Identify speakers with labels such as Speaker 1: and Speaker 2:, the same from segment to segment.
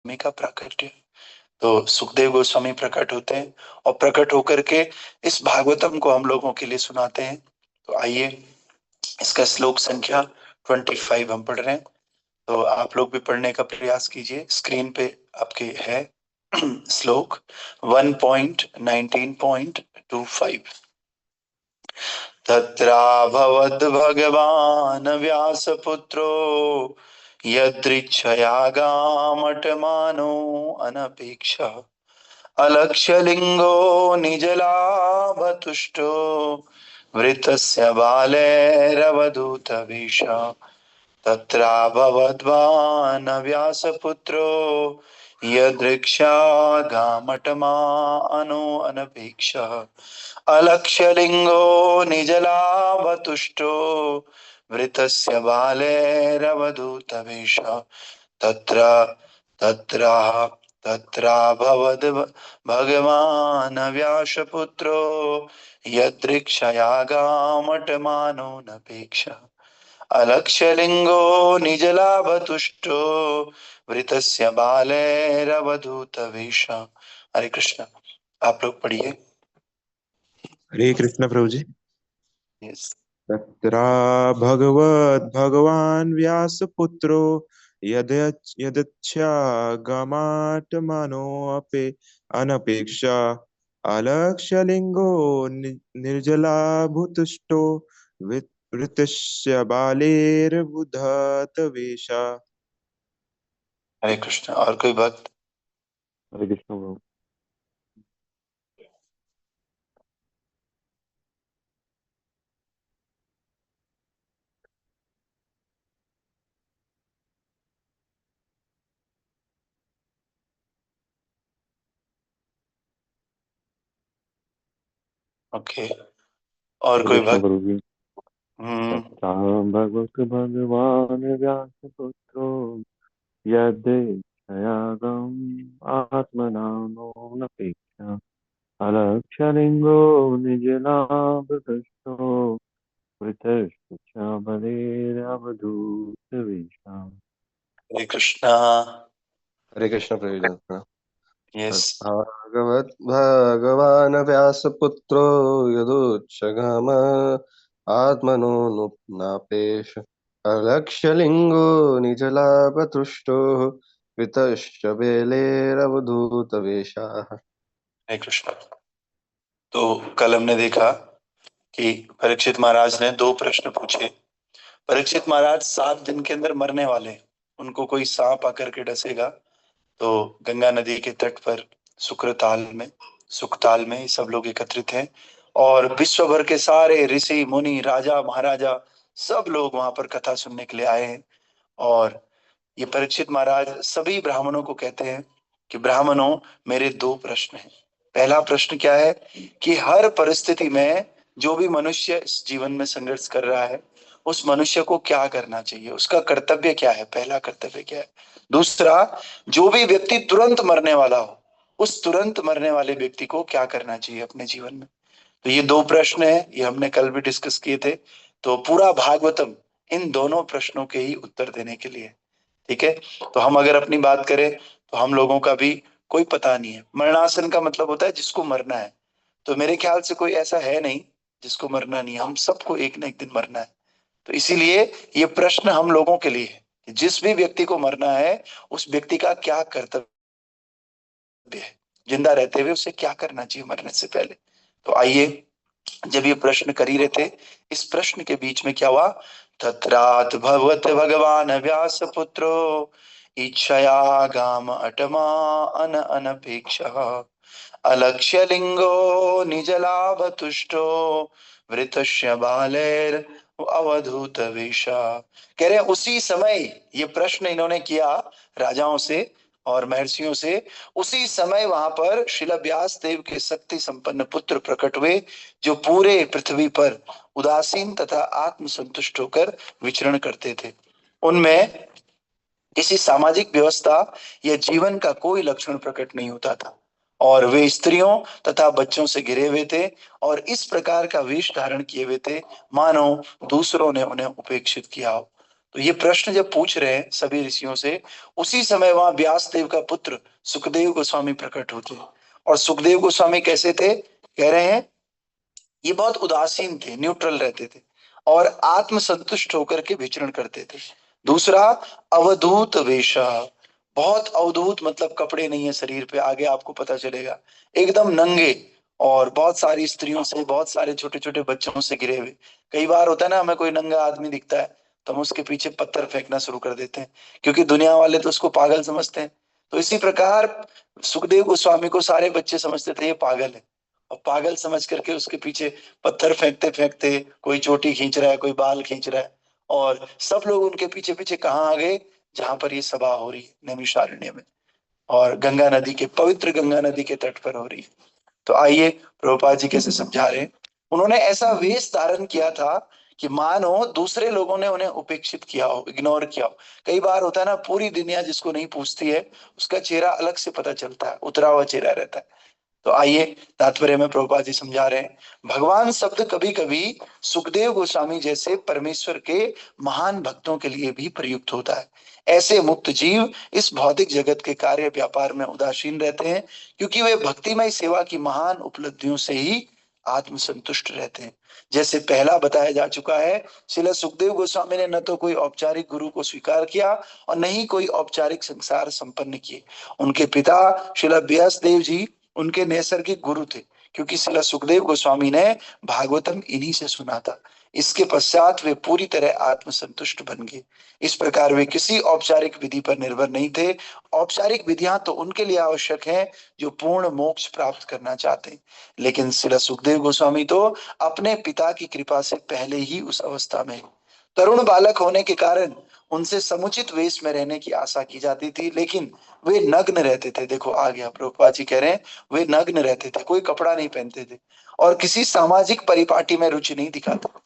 Speaker 1: गोस्वामी का प्राकट्य। तो सुखदेव गोस्वामी प्रकट होते हैं और प्रकट होकर के इस भागवतम को हम लोगों के लिए सुनाते हैं। तो आइए, इसका श्लोक संख्या 25 हम पढ़ रहे हैं, तो आप लोग भी पढ़ने का प्रयास कीजिए। स्क्रीन पे आपके है श्लोक 1.19.25। तत्राभवद् भगवान् व्यासपुत्रो यदृच्छया गामटमानो अनपेक्षः अलक्ष्यलिङ्गो निजलाभतुष्टो वृतस्य बालैरवधूतवेष तत्राभवद्वान् व्यासपुत्रो यदृक्षागामटमानो अनपेक्षः अलक्ष्यलिङ्गो निजलाभतुष्टो वृतस्य बालैरवधूतवेष तत्र तत्र तत्राभवद् भगवान् व्यासपुत्रो यदृक्षयागामटमानो नपेक्षः अलक्ष्यलिङ्गो निजलाभतुष्टो वृतस्य बालैरवधूतवेष। हरे कृष्ण। आप लोग पढ़िए।
Speaker 2: हरे कृष्ण प्रभु जी।
Speaker 1: यस।
Speaker 2: तत्रा भगवान् व्यासपुत्रो यदच्छागमात्मनोऽपि अनपेक्षा अलक्ष्यलिङ्गो निर्जलाभूतुष्टो वृतस्य बालेर्बुधतवेषा।
Speaker 1: हरे कृष्ण। और कोई भक्त?
Speaker 3: हरे कृष्ण प्रभु।
Speaker 1: ओके। और
Speaker 3: हरे
Speaker 1: कोई
Speaker 3: कृष्ण
Speaker 1: भक्त?
Speaker 3: प्रभु जी।
Speaker 1: हम्म।
Speaker 3: तथा भगवत भगवान व्यासपुत्रो यदेच्छयागम आत्मनानो नपेक्षा अलक्षलिंगो निजलाभतुष्टो वृतश्च बलेरवधूतवेषा।
Speaker 1: हरे कृष्ण।
Speaker 4: हरे कृष्ण प्रयोजन।
Speaker 1: यस।
Speaker 4: भागवत भगवान व्यासपुत्रो यदुच्चगाम आत्मनो नापेश अलक्ष्यलिङ्गो निजलाभतुष्टो वितश्च बेलेरवधूतवेषाः।
Speaker 1: हरे कृष्ण। तो कल हमने देखा कि परीक्षित महाराज ने दो प्रश्न पूछे। परीक्षित महाराज 7 दिन के अंदर मरने वाले, उनको कोई सांप आकर के डसेगा। तो गंगा नदी के तट पर सुखताल में सब लोग एकत्रित हैं और विश्व भर के सारे ऋषि मुनि राजा महाराजा सब लोग वहां पर कथा सुनने के लिए आए हैं। और ये परीक्षित महाराज सभी ब्राह्मणों को कहते हैं कि ब्राह्मणों, मेरे दो प्रश्न हैं। पहला प्रश्न क्या है कि हर परिस्थिति में जो भी मनुष्य इस जीवन में संघर्ष कर रहा है, उस मनुष्य को क्या करना चाहिए, उसका कर्तव्य क्या है, पहला कर्तव्य क्या है। दूसरा, जो भी व्यक्ति तुरंत मरने वाला हो, उस तुरंत मरने वाले व्यक्ति को क्या करना चाहिए अपने जीवन में। तो ये दो प्रश्न है, ये हमने कल भी डिस्कस किए थे। तो पूरा भागवतम इन दोनों प्रश्नों के ही उत्तर देने के लिए, ठीक है। तो हम अगर अपनी बात करें तो हम लोगों का भी कोई पता नहीं है। मरणासन का मतलब होता है जिसको मरना है। तो मेरे ख्याल से कोई ऐसा है नहीं जिसको मरना नहीं है, हम सबको एक ना एक दिन मरना है। तो इसीलिए ये प्रश्न हम लोगों के लिए है कि जिस भी व्यक्ति को मरना है, उस व्यक्ति का क्या कर्तव्य है, जिंदा रहते हुए उसे क्या करना चाहिए मरने से पहले। तो आइए, जब ये प्रश्न कर ही रहे थे, इस प्रश्न के बीच में क्या हुआ। तत्रात भगवत भगवान व्यास पुत्रो इच्छया गाम अटमा अन अनपेक्ष अलक्ष्य लिंगो निजलाभ तुष्टो वृतस्य बालेर अवधूत वेशा। कह रहे हैं उसी समय ये प्रश्न इन्होंने किया राजाओं से और महर्षियों से। उसी समय वहां पर श्रील व्यास देव के शक्ति संपन्न पुत्र प्रकट हुए, जो पूरे पृथ्वी पर उदासीन तथा आत्म संतुष्ट होकर विचरण करते थे। उनमें किसी सामाजिक व्यवस्था या जीवन का कोई लक्षण प्रकट नहीं होता था और वे स्त्रियों तथा बच्चों से घिरे हुए थे और इस प्रकार का वेश धारण किए हुए थे मानो दूसरों ने उन्हें उपेक्षित किया हो। तो ये प्रश्न जब पूछ रहे हैं सभी ऋषियों से, उसी समय वहां व्यास देव का पुत्र सुखदेव गोस्वामी प्रकट होते हैं। और सुखदेव गोस्वामी कैसे थे, कह रहे हैं ये बहुत उदासीन थे, न्यूट्रल रहते थे और आत्म संतुष्ट होकर के विचरण करते थे। दूसरा, अवधूत वेशा, बहुत अवधूत मतलब कपड़े नहीं है शरीर पे, आगे आपको पता चलेगा, एकदम नंगे और बहुत सारी स्त्रियों से, बहुत सारे छोटे छोटे बच्चों से घिरे हुए। कई बार होता है ना, हमें कोई नंगा आदमी दिखता है तो हम उसके पीछे पत्थर फेंकना शुरू कर देते हैं, क्योंकि दुनिया वाले तो उसको पागल समझते हैं। तो इसी प्रकार सुखदेव गोस्वामी को सारे बच्चे समझते थे ये पागल है, और पागल समझ करके उसके पीछे पत्थर फेंकते फेंकते, कोई चोटी खींच रहा है, कोई बाल खींच रहा है, और सब लोग उनके पीछे पीछे कहाँ आ गए, जहां पर ये सभा हो रही है नैमिषारण्य में, और गंगा नदी के, पवित्र गंगा नदी के तट पर हो रही है। तो आइए प्रभुपाद जी कैसे समझा रहे हैं। उन्होंने ऐसा वेश धारण किया था कि मानो दूसरे लोगों ने उन्हें उपेक्षित किया हो, इग्नोर किया हो। कई बार होता है ना, पूरी दुनिया जिसको नहीं पूछती है उसका चेहरा अलग से पता चलता है, उतरा हुआ चेहरा रहता है। तो आइए तात्पर्य में प्रभुपाद जी समझा रहे हैं। भगवान शब्द कभी कभी सुखदेव गोस्वामी जैसे परमेश्वर के महान भक्तों के लिए भी प्रयुक्त होता है। ऐसे मुक्त जीव इस भौतिक जगत के कार्य व्यापार में उदासीन रहते हैं, क्योंकि वे भक्तिमय सेवा की महान उपलब्धियों से ही आत्मसंतुष्ट रहते हैं। जैसे पहला बताया जा चुका है, श्रील सुखदेव गोस्वामी ने न तो कोई औपचारिक गुरु को स्वीकार किया और न ही कोई औपचारिक संसार संपन्न किए। उनके पिता श्रील व्यास देव जी उनके नैसर्गिक गुरु थे, क्योंकि श्रील सुखदेव गोस्वामी ने भागवतम इन्हीं से सुना था। इसके पश्चात वे पूरी तरह आत्मसंतुष्ट बन गए। इस प्रकार वे किसी औपचारिक विधि पर निर्भर नहीं थे। औपचारिक विधियां तो उनके लिए आवश्यक हैं जो पूर्ण मोक्ष प्राप्त करना चाहते हैं, लेकिन श्रील सुखदेव गोस्वामी तो अपने पिता की कृपा से पहले ही उस अवस्था में। तरुण बालक होने के कारण उनसे समुचित वेश में रहने की आशा की जाती थी, लेकिन वे नग्न रहते थे। देखो आ गया, प्रभुपाद जी कह रहे हैं वे नग्न रहते थे, कोई कपड़ा नहीं पहनते थे और किसी सामाजिक परिपाटी में रुचि नहीं दिखाते।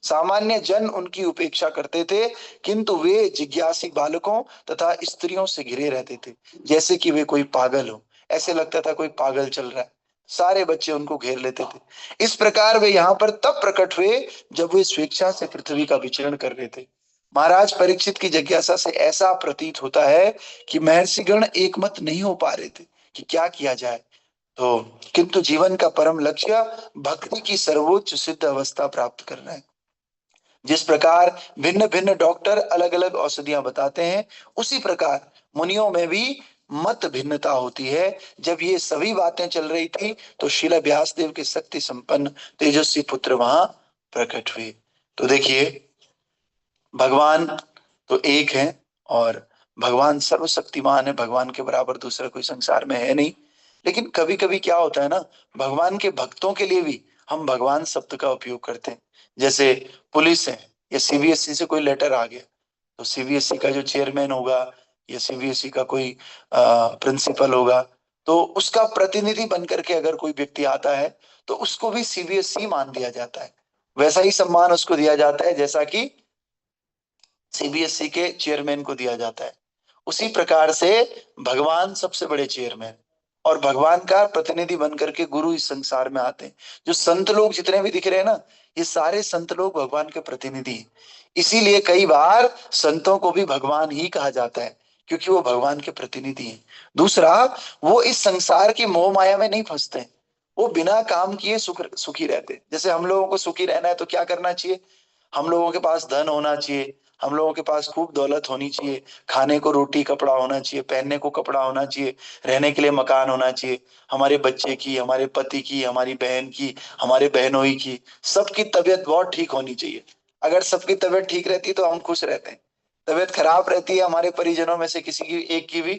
Speaker 1: सामान्य जन उनकी उपेक्षा करते थे, किंतु वे जिज्ञासी बालकों तथा स्त्रियों से घिरे रहते थे, जैसे कि वे कोई पागल हो। ऐसे लगता था कोई पागल चल रहा है, सारे बच्चे उनको घेर लेते थे। इस प्रकार वे यहाँ पर तब प्रकट हुए जब वे स्वेच्छा से पृथ्वी का विचरण कर रहे थे। महाराज परीक्षित की जिज्ञासा से ऐसा प्रतीत होता है कि महर्षिगण एकमत नहीं हो पा रहे थे कि क्या किया जाए। तो किंतु जीवन का परम लक्ष्य भक्ति की सर्वोच्च सिद्ध अवस्था प्राप्त करना है। जिस प्रकार भिन्न भिन्न डॉक्टर अलग अलग औषधियां बताते हैं, उसी प्रकार मुनियों में भी मत भिन्नता होती है। जब ये सभी बातें चल रही थी तो शिला व्यासदेव के शक्ति संपन्न तेजस्वी पुत्र वहां प्रकट हुए। तो देखिए भगवान तो एक है और भगवान सर्वशक्तिमान है, भगवान के बराबर दूसरा कोई संसार में है नहीं। लेकिन कभी कभी क्या होता है ना, भगवान के भक्तों के लिए भी हम भगवान शब्द का उपयोग करते हैं। जैसे पुलिस है या सीबीएसई से कोई लेटर आ गया, तो सीबीएसई का जो चेयरमैन होगा या सीबीएसई का कोई प्रिंसिपल होगा, तो उसका प्रतिनिधि बन करके अगर कोई व्यक्ति आता है तो उसको भी सीबीएसई मान दिया जाता है। वैसा ही सम्मान उसको दिया जाता है जैसा कि सीबीएसई के चेयरमैन को दिया जाता है। उसी प्रकार से भगवान सबसे बड़े चेयरमैन और भगवान का प्रतिनिधि बनकर के गुरु इस संसार में आते हैं। जो संत लोग जितने भी दिख रहे हैं ना, ये सारे संत लोग भगवान के प्रतिनिधि हैं। इसीलिए कई बार संतों को भी भगवान ही कहा जाता है, क्योंकि वो भगवान के प्रतिनिधि हैं। दूसरा, वो इस संसार की मोह माया में नहीं फंसते हैं, वो बिना काम किए सुखी रहते हैं। जैसे हम लोगों को सुखी रहना है तो क्या करना चाहिए, हम लोगों के पास धन होना चाहिए, हम लोगों के पास खूब दौलत होनी चाहिए, खाने को रोटी कपड़ा होना चाहिए, पहनने को कपड़ा होना चाहिए, रहने के लिए मकान होना चाहिए, हमारे बच्चे की, हमारे पति की, हमारी बहन की, हमारे बहनोई की, सबकी तबीयत बहुत ठीक होनी चाहिए। अगर सबकी तबीयत ठीक रहती तो हम खुश रहते हैं। तबीयत खराब रहती है हमारे परिजनों में से किसी की एक की भी,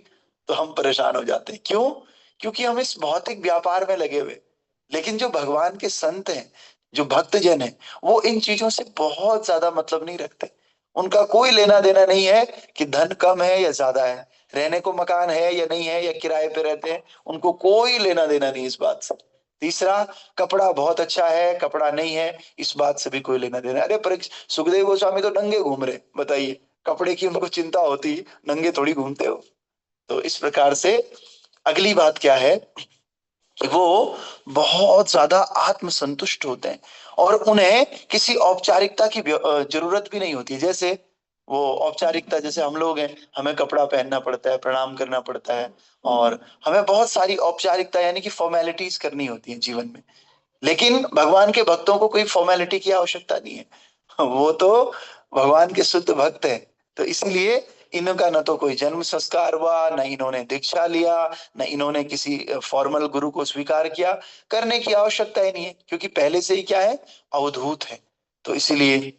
Speaker 1: तो हम परेशान हो जाते हैं। क्यों? क्योंकि हम इस भौतिक व्यापार में लगे हुए। लेकिन जो भगवान के संत हैं, जो भक्त जन है, वो इन चीजों से बहुत ज्यादा मतलब नहीं रखते। उनका कोई लेना देना नहीं है कि धन कम है या ज्यादा है, रहने को मकान है या नहीं है, या किराए पे रहते हैं, उनको कोई लेना देना नहीं इस बात से। तीसरा, कपड़ा बहुत अच्छा है कपड़ा नहीं है, इस बात से भी कोई लेना देना। अरे पर सुखदेव गोस्वामी तो नंगे घूम रहे, बताइए कपड़े की उनको चिंता होती, नंगे थोड़ी घूमते हो। तो इस प्रकार से अगली बात क्या है कि वो बहुत ज्यादा आत्मसंतुष्ट होते हैं और उन्हें किसी औपचारिकता की जरूरत भी नहीं होती। जैसे वो औपचारिकता, जैसे हम लोग हैं, हमें कपड़ा पहनना पड़ता है, प्रणाम करना पड़ता है, और हमें बहुत सारी औपचारिकता यानी कि फॉर्मेलिटीज करनी होती है जीवन में। लेकिन भगवान के भक्तों को कोई फॉर्मेलिटी की आवश्यकता नहीं है, वो तो भगवान के शुद्ध भक्त है। तो इसीलिए इनका न तो कोई जन्म संस्कार हुआ, न इन्होंने दीक्षा लिया, न इन्होंने किसी फॉर्मल गुरु को स्वीकार किया, करने की आवश्यकता ही नहीं है, क्योंकि पहले से ही क्या है, अवधूत है। तो इसीलिए,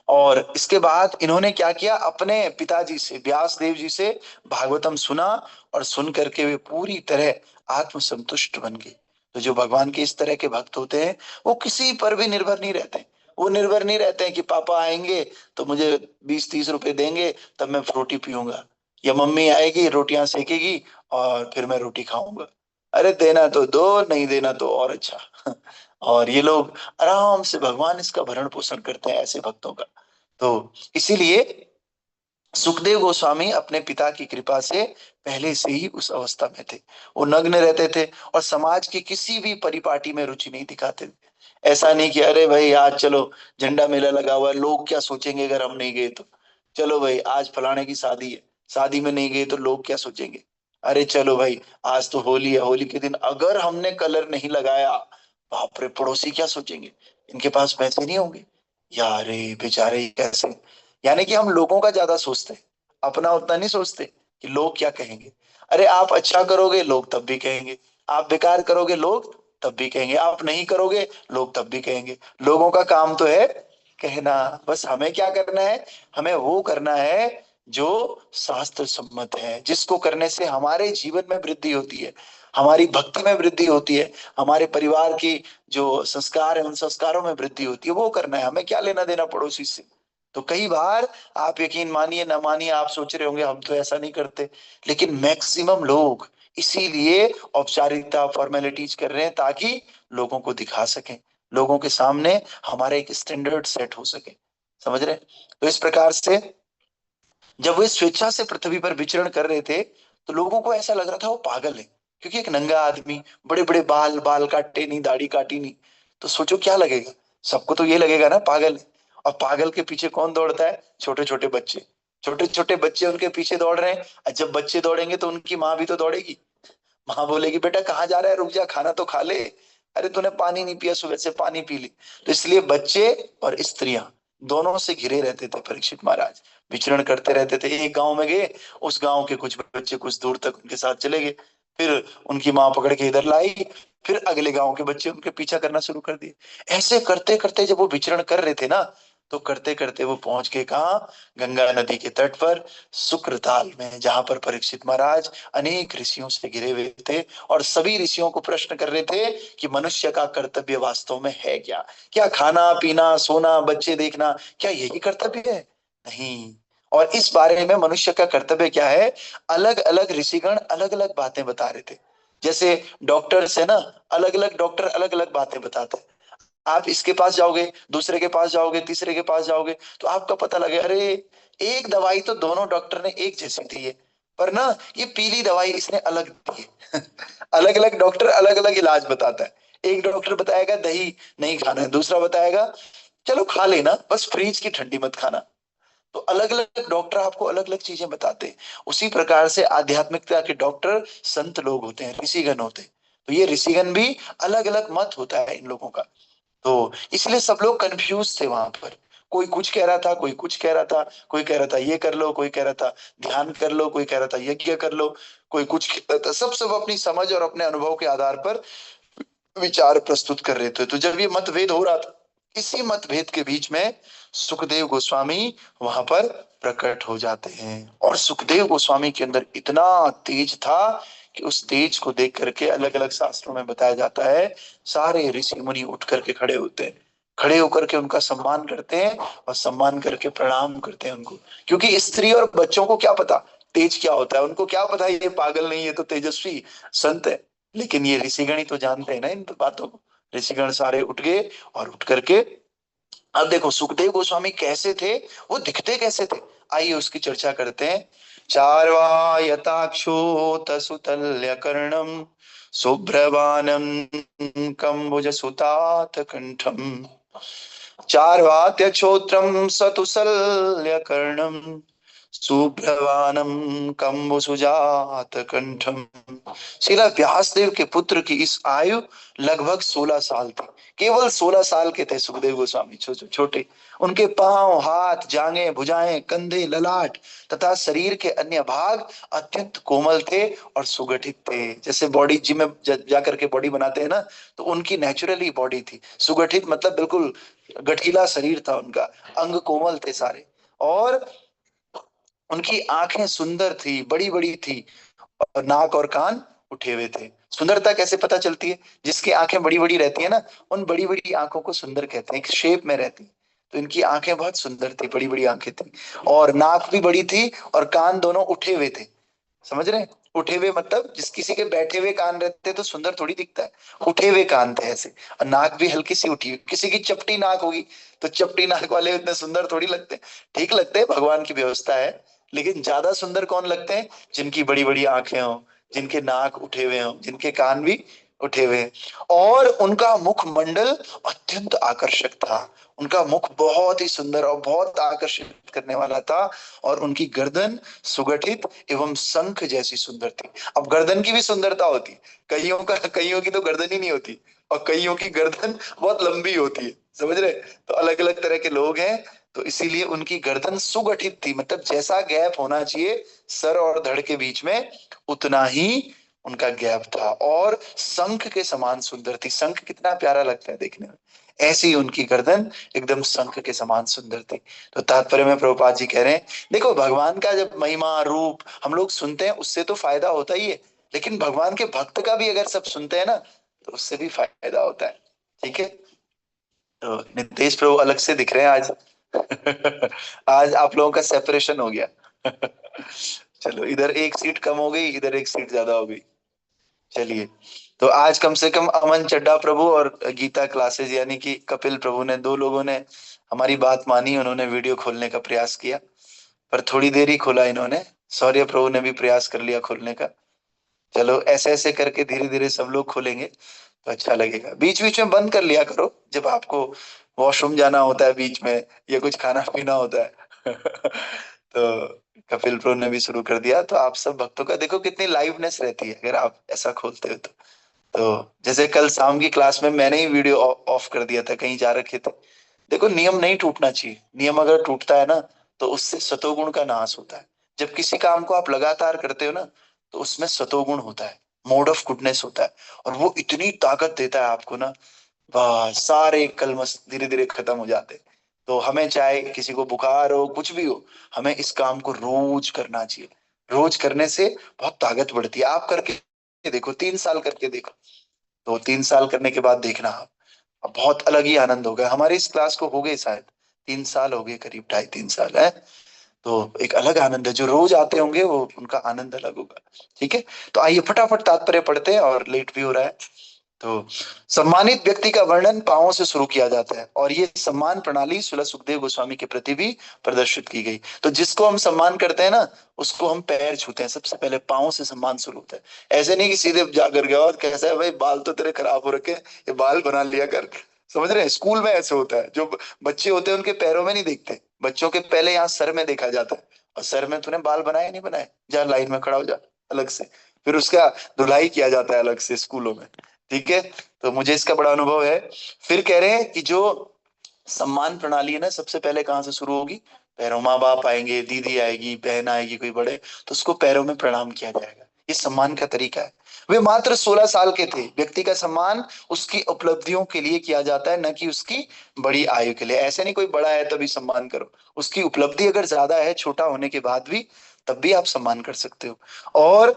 Speaker 1: और इसके बाद इन्होंने क्या किया, अपने पिताजी से, व्यास देव जी से भागवतम सुना, और सुन करके वे पूरी तरह आत्मसंतुष्ट बन गए। तो जो भगवान के इस तरह के भक्त होते हैं, वो किसी पर भी निर्भर नहीं रहते। वो निर्भर नहीं रहते हैं कि पापा आएंगे तो मुझे 20-30 रुपए देंगे तब मैं फ्रूटी पीऊंगा, या मम्मी आएगी रोटियां सेकेगी और फिर मैं रोटी खाऊंगा। अरे देना तो दो, नहीं देना तो और अच्छा। और ये लोग आराम से भगवान इसका भरण पोषण करते हैं ऐसे भक्तों का। तो इसीलिए सुखदेव गोस्वामी अपने पिता की कृपा से पहले से ही उस अवस्था में थे। वो नग्न रहते थे और समाज की किसी भी परिपाटी में रुचि नहीं दिखाते थे। ऐसा नहीं कि अरे भाई आज चलो झंडा मेला लगा हुआ है, लोग क्या सोचेंगे अगर हम नहीं गए तो, चलो भाई आज फलाने की शादी है, शादी में नहीं गए तो लोग क्या सोचेंगे, अरे चलो भाई आज तो होली है, होली के दिन अगर हमने कलर नहीं लगाया, बाप रे पड़ोसी क्या सोचेंगे, इनके पास पैसे नहीं होंगे, यार रे बेचारे कैसे। यानी कि हम लोगों का ज्यादा सोचते हैं, अपना उतना नहीं सोचते कि लोग क्या कहेंगे। अरे आप अच्छा करोगे लोग तब भी कहेंगे, आप बेकार करोगे लोग तब भी कहेंगे, आप नहीं करोगे लोग तब भी कहेंगे। लोगों का काम तो है कहना, बस हमें क्या करना है, हमें वो करना है जो शास्त्र सम्मत है, जिसको करने से हमारे जीवन में वृद्धि होती है, हमारी भक्ति में वृद्धि होती है, हमारे परिवार की जो संस्कार है उन संस्कारों में वृद्धि होती है, वो करना है। हमें क्या लेना देना पड़ोसी से। तो कई बार आप यकीन मानिए ना मानिए, आप सोच रहे होंगे हम तो ऐसा नहीं करते, लेकिन मैक्सिमम लोग इसीलिए औपचारिकता फॉर्मेलिटीज कर रहे हैं ताकि लोगों को दिखा सकें, लोगों के सामने हमारा एक स्टैंडर्ड सेट हो सके, समझ रहे हैं? तो इस प्रकार से जब वे स्वेच्छा से पृथ्वी पर विचरण कर रहे थे तो लोगों को ऐसा लग रहा था वो पागल है, क्योंकि एक नंगा आदमी, बड़े बड़े बाल, बाल काटे नहीं, दाढ़ी काटी नहीं, तो सोचो क्या लगेगा, सबको तो ये लगेगा ना पागल है। और पागल के पीछे कौन दौड़ता है, छोटे छोटे बच्चे, छोटे छोटे बच्चे उनके पीछे दौड़ रहे हैं। और जब बच्चे दौड़ेंगे तो उनकी माँ भी तो दौड़ेगी, माँ बोलेगी बेटा कहाँ जा रहा है, रुक जा खाना तो खा ले, अरे तूने पानी नहीं पिया सुबह से, पानी पी ले। तो इसलिए बच्चे और स्त्रियां दोनों से घिरे रहते थे परीक्षित महाराज, विचरण करते रहते थे। एक गांव में गए, उस गांव के कुछ बच्चे कुछ दूर तक उनके साथ चले गए, फिर उनकी माँ पकड़ के इधर लाई, फिर अगले गांव के बच्चे उनके पीछा करना शुरू कर दिए। ऐसे करते करते जब वो विचरण कर रहे थे ना, तो करते करते वो पहुंच गए कहाँ, गंगा नदी के तट पर, शुक्रताल में, जहां पर परीक्षित महाराज अनेक ऋषियों से घिरे हुए थे और सभी ऋषियों को प्रश्न कर रहे थे कि मनुष्य का कर्तव्य वास्तव में है क्या, क्या खाना पीना सोना बच्चे देखना, क्या यही कर्तव्य है? नहीं। और इस बारे में मनुष्य का कर्तव्य क्या है, अलग अलग ऋषिगण अलग अलग बातें बता रहे थे। जैसे डॉक्टर से ना, अलग अलग डॉक्टर अलग अलग बातें बताते हैं। आप इसके पास जाओगे, दूसरे के पास जाओगे, तीसरे के पास जाओगे, तो आपका पता लगे अरे एक दवाई तो दोनों डॉक्टर ने एक जैसी दी है, पर ना ये पीली दवाई इसने अलग दी है। अलग अलग डॉक्टर अलग अलग इलाज बताता है। एक डॉक्टर बताएगा दही नहीं खाना है, दूसरा बताएगा चलो खा लेना बस फ्रीज की ठंडी मत खाना। तो अलग अलग डॉक्टर आपको अलग अलग चीजें बताते हैं। उसी प्रकार से आध्यात्मिकता के डॉक्टर संत लोग होते हैं, ऋषिगण होते हैं। तो ये ऋषिगण भी अलग अलग मत होता है इन लोगों का। तो इसलिए सब लोग कंफ्यूज थे वहां पर, कोई कुछ कह रहा था, कोई कुछ कह रहा था, कोई कह रहा था ये कर लो, कोई कह रहा था ध्यान कर लो, कोई कह रहा था यज्ञ कर लो, कोई कुछ कह रहा था। सब अपनी समझ और अपने अनुभव के आधार पर विचार प्रस्तुत कर रहे थे। तो जब ये मतभेद हो रहा था, इसी मतभेद के बीच में सुखदेव गोस्वामी वहां पर प्रकट हो जाते हैं। और सुखदेव गोस्वामी के अंदर इतना तेज था कि उस तेज को देख करके अलग अलग शास्त्रों में बताया जाता है, सारे ऋषि मुनि उठ करके खड़े होते हैं, खड़े होकर के उनका सम्मान करते हैं और सम्मान करके प्रणाम करते हैं उनको। क्योंकि स्त्री और बच्चों को क्या पता तेज क्या होता है, उनको क्या पता ये पागल नहीं है तो तेजस्वी संत है। लेकिन ये ऋषिगण ही तो जानते हैं ना इन बातों को। ऋषिगण सारे उठ गए और उठ करके, अब देखो सुखदेव गोस्वामी कैसे थे, वो दिखते कैसे थे, आइए उसकी चर्चा करते हैं। चार्वायताक्षोत सुतल्य कर्णम शुभ्रवानम कंबुज सुतात कंठम चार्वात्य छोत्रम सतुसल्य कर्णम सुप्रवानम कंबुसुजात कंठम। शिला व्यासदेव के पुत्र की इस आयु लगभग 16 साल थी। केवल 16 साल के थे सुखदेव गोस्वामी, छोटे। उनके पांव, हाथ, जांघें, भुजाएं, कंधे, ललाट तथा शरीर के अन्य भाग अत्यंत कोमल थे और सुगठित थे। जैसे बॉडी जिम में जाकर के बॉडी बनाते हैं ना, तो उनकी नेचुरली बॉडी थी। सुगठित मतलब बिल्कुल गठीला शरीर था उनका, अंग कोमल थे सारे। और उनकी आंखें सुंदर थी, बड़ी बड़ी थी, और नाक और कान उठे हुए थे। सुंदरता कैसे पता चलती है? जिसकी आंखें बड़ी बड़ी रहती है ना, उन बड़ी बड़ी आंखों को सुंदर कहते हैं, एक शेप में रहती। तो इनकी आंखें बहुत सुंदर थी, बड़ी बड़ी आंखें थी, और नाक भी बड़ी थी, और कान दोनों उठे हुए थे। समझ रहे हैं? उठे हुए मतलब जिस किसी के बैठे हुए कान रहते तो सुंदर थोड़ी दिखता है, उठे हुए कान थे ऐसे। और नाक भी हल्की सी उठी हुई। किसी की चपटी नाक होगी तो चपटी नाक वाले इतने सुंदर थोड़ी लगते। ठीक लगते हैं, भगवान की व्यवस्था है, लेकिन ज्यादा सुंदर कौन लगते हैं? जिनकी बड़ी बड़ी आंखें हों, जिनके नाक उठे हुए हों, जिनके कान भी उठे हुए। और उनका मुख मंडल अत्यंत आकर्षक था। उनका मुख बहुत ही सुंदर और बहुत आकर्षित करने वाला था। और उनकी गर्दन सुगठित एवं शंख जैसी सुंदर थी। अब गर्दन की भी सुंदरता होती है। कईयों की तो गर्दन ही नहीं होती, और कईयों की गर्दन बहुत लंबी होती है। समझ रहे? तो अलग अलग तरह के लोग हैं, तो इसीलिए उनकी गर्दन सुगठित थी, मतलब जैसा गैप होना चाहिए सर और धड़ के बीच में, उतना ही उनका गैप था। और शंख के समान सुंदर थी। शंख कितना प्यारा लगता है देखने में, ऐसी ही उनकी गर्दन एकदम शंख के समान सुंदर थी। तो तात्पर्य में प्रभुपाद जी कह रहे हैं, देखो भगवान का जब महिमा रूप हम लोग सुनते हैं, उससे तो फायदा होता ही है, लेकिन भगवान के भक्त का भी अगर सब सुनते हैं ना, तो उससे भी फायदा होता है। ठीक है? तो नितेश प्रभु अलग से दिख रहे हैं आज। आज आप लोगों का सेपरेशन हो गया। चलो, इधर एक सीट कम हो गई, इधर एक सीट ज्यादा हो गई। चलिए, तो आज कम से कम अमन चड्डा प्रभु और गीता क्लासेस यानी कि कपिल प्रभु ने, दो लोगों ने हमारी बात मानी। उन्होंने वीडियो खोलने का प्रयास किया, पर थोड़ी देर ही खोला इन्होंने। शौर्य प्रभु ने भी प्रयास कर लिया खोलने का। चलो, ऐसे ऐसे करके धीरे धीरे सब लोग खोलेंगे तो अच्छा लगेगा। बीच बीच में बंद कर लिया करो, जब आपको वॉशरूम जाना होता है बीच में, या कुछ खाना पीना होता है। तो कपिल प्रो ने भी शुरू कर दिया, तो आप सब भक्तों का देखो कितनी लाइवनेस रहती है अगर आप ऐसा खोलते हो तो जैसे कल शाम की क्लास में मैंने ही वीडियो ऑफ कर दिया था, कहीं जा रखे थे। देखो, नियम नहीं टूटना चाहिए। नियम अगर टूटता है ना, तो उससे सतोगुण का नाश होता है। जब किसी काम को आप लगातार करते हो ना, तो उसमें सतोगुण होता है, मोड ऑफ गुडनेस होता है, और वो इतनी ताकत देता है आपको ना, वाह, सारे कलमश धीरे धीरे खत्म हो जाते हैं। तो हमें चाहे किसी को बुखार हो, कुछ भी हो, हमें इस काम को रोज करना चाहिए। रोज करने से बहुत ताकत बढ़ती है। आप करके देखो, 3 साल करके देखो, तो 3 साल करने के बाद देखना आप, अब बहुत अलग ही आनंद होगा। हमारी इस क्लास को हो गए शायद 3 साल हो गए, करीब 2.5-3 साल है। तो एक अलग आनंद है, जो रोज आते होंगे वो उनका आनंद अलग होगा। ठीक है? तो आइए फटाफट तात्पर्य पढ़ते हैं, और लेट भी हो रहा है। तो सम्मानित व्यक्ति का वर्णन पांवों से शुरू किया जाता है, और ये सम्मान प्रणाली श्रील सुखदेव गोस्वामी के प्रति भी प्रदर्शित की गई। तो जिसको हम सम्मान करते हैं ना, उसको हम पैर छूते हैं, सबसे पहले पांवों से सम्मान शुरू होता है। ऐसे नहीं कि सीधे जाकर गया और कैसा है भाई, बाल तो तेरे खराब हो रखे हैं, ये बाल बना लिया कर। समझ रहे हैं? स्कूल में ऐसे होता है, जो बच्चे होते हैं उनके पैरों में नहीं देखते, बच्चों के पहले यहाँ सर में देखा जाता है। और सर में तूने बाल बनाए नहीं बनाए, जा लाइन में खड़ा हो जा अलग से। फिर उसका धुलाई किया जाता है अलग से स्कूलों में। ठीक है? तो मुझे इसका बड़ा अनुभव है। फिर कह रहे हैं कि जो सम्मान प्रणाली है ना, सबसे पहले कहाँ से शुरू होगी? पैरों। माँ बाप आएंगे, दीदी आएगी, बहन आएगी, कोई बड़े, तो उसको पैरों में प्रणाम किया जाएगा। ये सम्मान का तरीका है। वे मात्र 16 साल के थे। व्यक्ति का सम्मान उसकी उपलब्धियों के लिए किया जाता है, न कि उसकी बड़ी आयु के लिए। ऐसे नहीं कोई बड़ा है तभी सम्मान करो, उसकी उपलब्धि अगर ज्यादा है छोटा होने के बाद भी, तब भी आप सम्मान कर सकते हो। और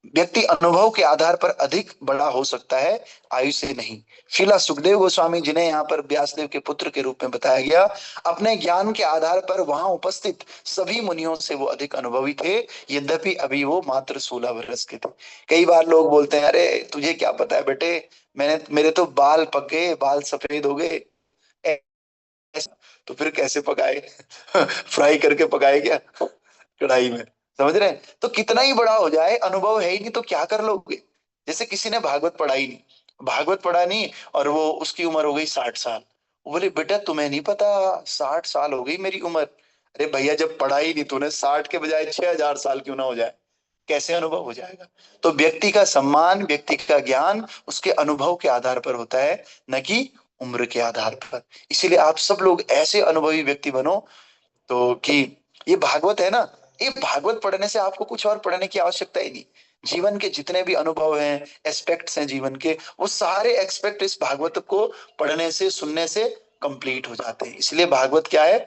Speaker 1: व्यक्ति अनुभव के आधार पर अधिक बड़ा हो सकता है, आयु से नहीं। श्रीला सुखदेव गोस्वामी, जिन्हें यहाँ पर व्यासदेव के पुत्र के रूप में बताया गया, अपने ज्ञान के आधार पर वहां उपस्थित सभी मुनियों से वो अधिक अनुभवी थे, यद्यपि अभी वो मात्र 16 वर्ष के थे। कई बार लोग बोलते हैं, अरे तुझे क्या पता है बेटे, मेरे तो बाल पक गए, बाल सफेद हो गए। तो फिर कैसे पकाए? फ्राई करके पकाए क्या कढ़ाई में? समझ रहे हैं? तो कितना ही बड़ा हो जाए, अनुभव है ही नहीं तो क्या कर लोगे? जैसे किसी ने भागवत पढ़ा ही नहीं, भागवत पढ़ा नहीं, और वो उसकी उम्र हो गई 60 साल, वो बोले बेटा तुम्हें नहीं पता 60 साल हो गई मेरी उम्र। अरे भैया जब पढ़ा ही नहीं तूने, 60 के बजाय 6000 साल क्यों ना हो जाए, कैसे अनुभव हो जाएगा। तो व्यक्ति का सम्मान, व्यक्ति का ज्ञान उसके अनुभव के आधार पर होता है, न कि उम्र के आधार पर। इसीलिए आप सब लोग ऐसे अनुभवी व्यक्ति बनो तो कि ये भागवत है ना, ये भागवत पढ़ने से आपको कुछ और पढ़ने की आवश्यकता ही नहीं। जीवन के जितने भी अनुभव हैं, एस्पेक्ट्स हैं जीवन के, वो सारे एक्सपेक्ट इस भागवत को पढ़ने से, सुनने से कंप्लीट हो जाते हैं। इसलिए भागवत क्या है,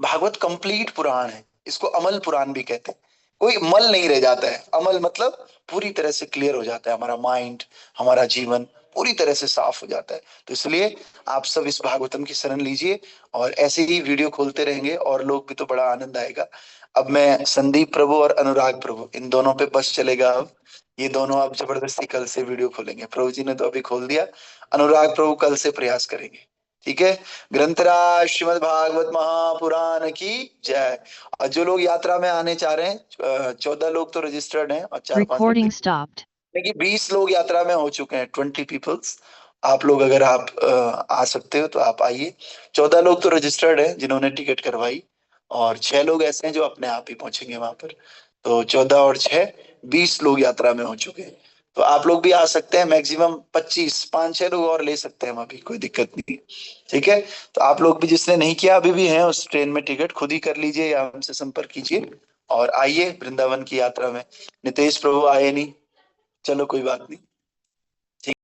Speaker 1: भागवत कंप्लीट पुराण है। इसको अमल पुराण भी कहते हैं। कोई मल नहीं रह जाता है। अमल मतलब पूरी तरह से क्लियर हो जाता है हमारा माइंड, हमारा जीवन पूरी तरह से साफ हो जाता है। तो इसलिए आप सब इस भागवतम की शरण लीजिए और ऐसे ही वीडियो खोलते रहेंगे और लोग भी, तो बड़ा आनंद आएगा। अब मैं संदीप प्रभु और अनुराग प्रभु इन दोनों पे बस चलेगा। अब ये दोनों अब जबरदस्ती कल से वीडियो खोलेंगे। प्रभु जी ने तो अभी खोल दिया, अनुराग प्रभु कल से प्रयास करेंगे। ठीक है। ग्रंथराज श्रीमद् भागवत महापुराण की जय। और जो लोग यात्रा में आने चाह रहे हैं, 14 लोग तो रजिस्टर्ड हैं और 4-5
Speaker 5: Recording stopped.
Speaker 1: 20 लोग यात्रा में हो चुके हैं, 20 पीपल्स। आप लोग अगर आप आ सकते हो तो आप आइए। 14 लोग तो रजिस्टर्ड हैं जिन्होंने टिकट करवाई, और 6 लोग ऐसे हैं जो अपने आप ही पहुंचेंगे वहां पर। तो 14 और 6, 20 लोग यात्रा में हो चुके हैं। तो आप लोग भी आ सकते हैं। मैक्सिमम 25, 5-6 लोग और ले सकते हैं हम अभी, कोई दिक्कत नहीं है। ठीक है। तो आप लोग भी, जिसने नहीं किया अभी भी हैं उस ट्रेन में टिकट, खुद ही कर लीजिए या हमसे संपर्क कीजिए और आइए वृंदावन की यात्रा में। नितेश प्रभु आए नहीं, चलो कोई बात नहीं।